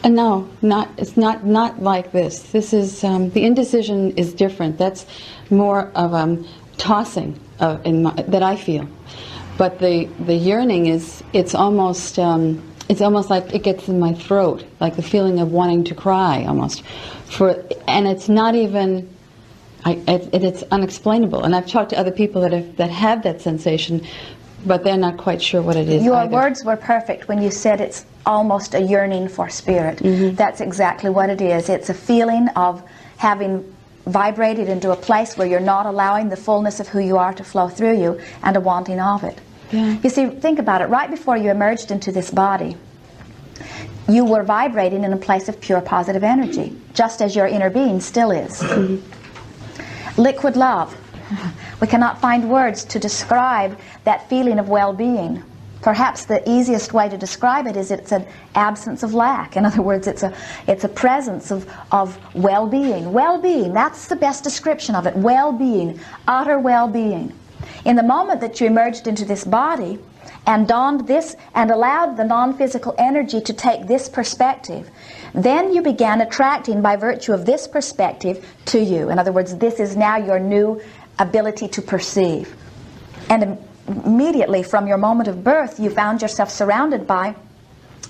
No, it's not like this. This is, the indecision is different. That's more of tossing that I feel. But the yearning it's almost like it gets in my throat, like the feeling of wanting to cry almost. And it's not even, it's unexplainable. And I've talked to other people that have that sensation, but they're not quite sure what it is. Your words were perfect when you said it's almost a yearning for spirit. Mm-hmm. That's exactly what it is. It's a feeling of having vibrated into a place where you're not allowing the fullness of who you are to flow through you, and a wanting of it. Yeah. You see, think about it. Right before you emerged into this body, you were vibrating in a place of pure positive energy, just as your inner being still is. Mm-hmm. Liquid love. We cannot find words to describe that feeling of well-being. Perhaps the easiest way to describe it is it's an absence of lack. In other words, it's a presence of well-being. Well-being, that's the best description of it. Well-being, utter well-being. In the moment that you emerged into this body and donned this and allowed the non-physical energy to take this perspective, then you began attracting by virtue of this perspective to you. In other words, this is now your new ability to perceive. And immediately from your moment of birth, you found yourself surrounded by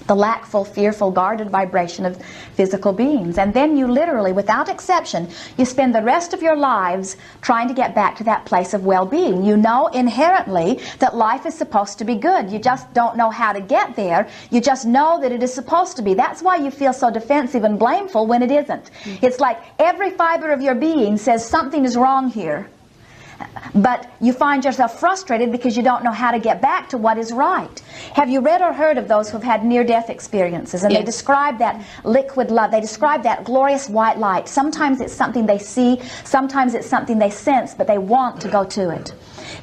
the lackful, fearful, guarded vibration of physical beings. And then you literally, without exception, you spend the rest of your lives trying to get back to that place of well-being. You know inherently that life is supposed to be good. You just don't know how to get there. You just know that it is supposed to be. That's why you feel so defensive and blameful when it isn't. It's like every fiber of your being says something is wrong here. But you find yourself frustrated because you don't know how to get back to what is right. Have you read or heard of those who have had near-death experiences? And yes. They describe that liquid love. They describe that glorious white light. Sometimes it's something they see. Sometimes it's something they sense, but they want to go to it.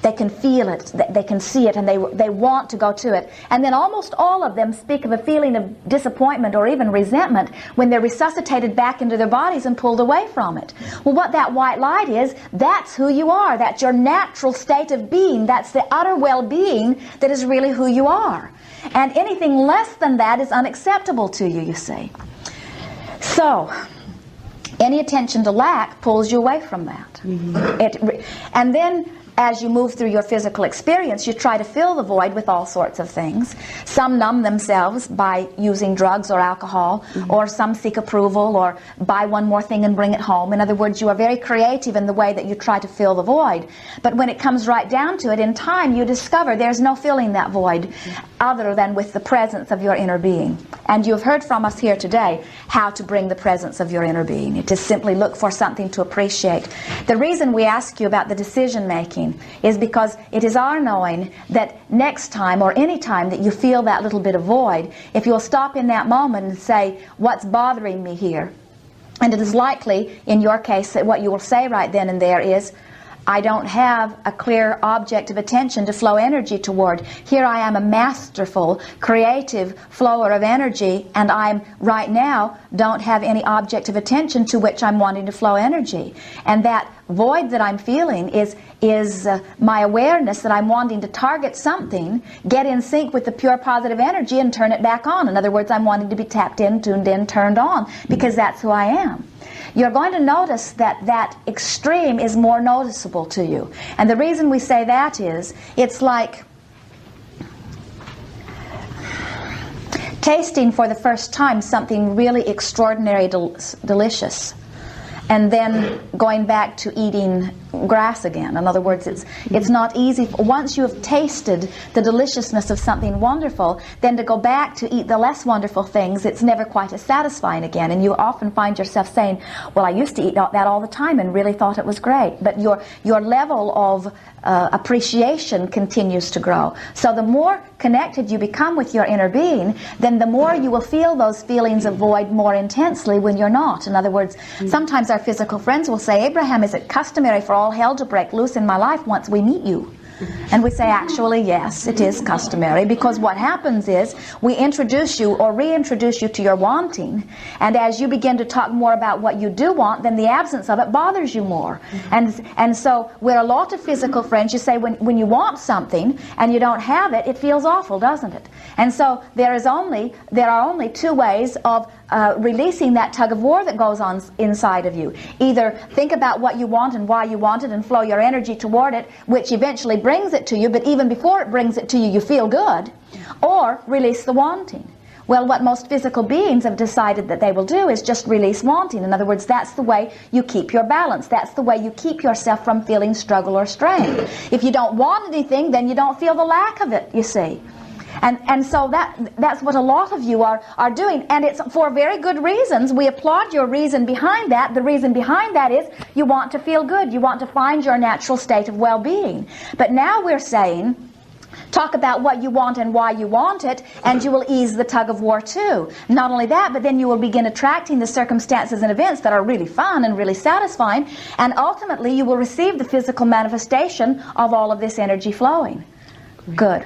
They can feel it, they can see it, and they want to go to it. And then almost all of them speak of a feeling of disappointment or even resentment when they're resuscitated back into their bodies and pulled away from it. Well, what that white light is, that's who you are. That's your natural state of being. That's the utter well-being that is really who you are. And anything less than that is unacceptable to you, you see. So, any attention to lack pulls you away from that. Mm-hmm. And then, as you move through your physical experience, you try to fill the void with all sorts of things. Some numb themselves by using drugs or alcohol, mm-hmm. or some seek approval or buy one more thing and bring it home. In other words, you are very creative in the way that you try to fill the void. But when it comes right down to it, in time you discover there's no filling that void, mm-hmm. other than with the presence of your inner being. And you have heard from us here today how to bring the presence of your inner being. It is simply look for something to appreciate. The reason we ask you about the decision making is because it is our knowing that next time or any time that you feel that little bit of void, if you'll stop in that moment and say, what's bothering me here? And it is likely, in your case, that what you will say right then and there is, I don't have a clear object of attention to flow energy toward. Here I am, a masterful, creative flower of energy, and I'm right now don't have any object of attention to which I'm wanting to flow energy. And that void that I'm feeling is my awareness that I'm wanting to target something, get in sync with the pure positive energy and turn it back on. In other words, I'm wanting to be tapped in, tuned in, turned on, because that's who I am. You're going to notice that that extreme is more noticeable to you. And the reason we say that is, it's like tasting for the first time something really extraordinary, delicious, and then going back to eating grass again. In other words, it's not easy. Once you have tasted the deliciousness of something wonderful, then to go back to eat the less wonderful things, it's never quite as satisfying again. And you often find yourself saying, well, I used to eat that all the time and really thought it was great. But your level of appreciation continues to grow. So the more connected you become with your inner being, then the more you will feel those feelings of void more intensely when you're not. In other words, sometimes our physical friends will say, Abraham, is it customary for all hell to break loose in my life once we meet you? And we say, actually, yes, it is customary, because what happens is we introduce you or reintroduce you to your wanting, and as you begin to talk more about what you do want, then the absence of it bothers you more. And so with a lot of physical friends, you say when you want something and you don't have it, it feels awful, doesn't it? And so there are only two ways of releasing that tug of war that goes on inside of you. Either think about what you want and why you want it and flow your energy toward it, which eventually brings it to you, but even before it brings it to you, you feel good. Or release the wanting. Well, what most physical beings have decided that they will do is just release wanting. In other words, that's the way you keep your balance. That's the way you keep yourself from feeling struggle or strain. If you don't want anything, then you don't feel the lack of it, you see. And so that's what a lot of you are doing, and it's for very good reasons. We applaud your reason behind that. The reason behind that is you want to feel good. You want to find your natural state of well-being. But now we're saying, talk about what you want and why you want it, and you will ease the tug of war too. Not only that, but then you will begin attracting the circumstances and events that are really fun and really satisfying, and ultimately you will receive the physical manifestation of all of this energy flowing. Great. Good.